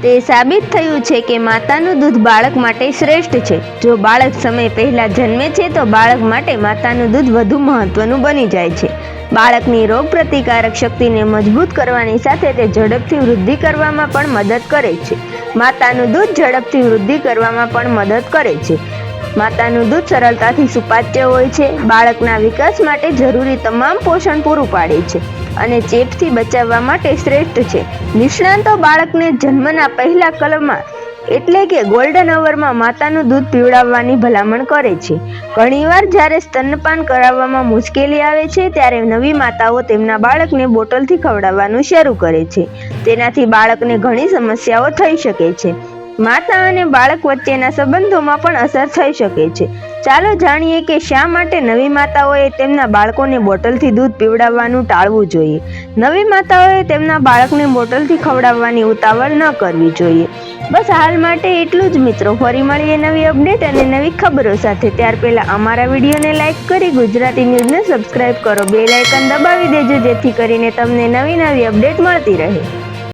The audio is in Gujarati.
તે સાબિત થયું છે કે માતાનું દૂધ બાળક માટે શ્રેષ્ઠ છે. જો બાળક સમય પહેલા જન્મે છે તો બાળક માટે માતાનું દૂધ વધુ મહત્વનું બની જાય છે. બાળકની રોગપ્રતિકારક શક્તિને મજબૂત કરવાની સાથે તે ઝડપથી વૃદ્ધિ કરવામાં પણ મદદ કરે છે. માતાનું દૂધ ઝડપથી વૃદ્ધિ કરવામાં પણ મદદ કરે છે. માતાનું દૂધ સરળતાથી સુપાચ્ય હોય છે, બાળકના વિકાસ માટે જરૂરી તમામ પોષણ પૂરું પાડે છે અને ચેપથી બચાવવા માટે શ્રેષ્ઠ છે. નિષ્ણાતો બાળકને જન્મના પહેલા કલમાં એટલે કે ગોલ્ડન અવરમાં માતાનું દૂધ પીવડાવવાની ભલામણ કરે છે. ઘણીવાર જ્યારે સ્તનપાન કરાવવામાં મુશ્કેલી આવે છે ત્યારે નવી માતાઓ તેમના બાળકને બોટલથી ખવડાવવાનું શરૂ કરે છે. તેનાથી બાળકને ઘણી સમસ્યાઓ થઈ શકે છે. માતા અને બાળક વચ્ચેના સંબંધોમાં પણ અસર થઈ શકે છે. ચાલો જાણીએ કે શા માટે નવી માતાઓએ તેમના બાળકોને બોટલથી દૂધ પીવડાવવાનું ટાળવું જોઈએ. નવી માતાઓએ તેમના બાળકને બોટલથી ખવડાવવાની ઉતાવળ ન કરવી જોઈએ. બસ હાલ માટે એટલું જ મિત્રો. ફરી મળીએ નવી અપડેટ અને નવી ખબરો સાથે. ત્યાર પહેલા અમારા વિડીયોને લાઈક કરી ગુજરાતી ન્યૂઝને સબસ્ક્રાઇબ કરો. બેલ આઇકન દબાવી દેજો જેથી કરીને તમને નવી અપડેટ મળતી રહે.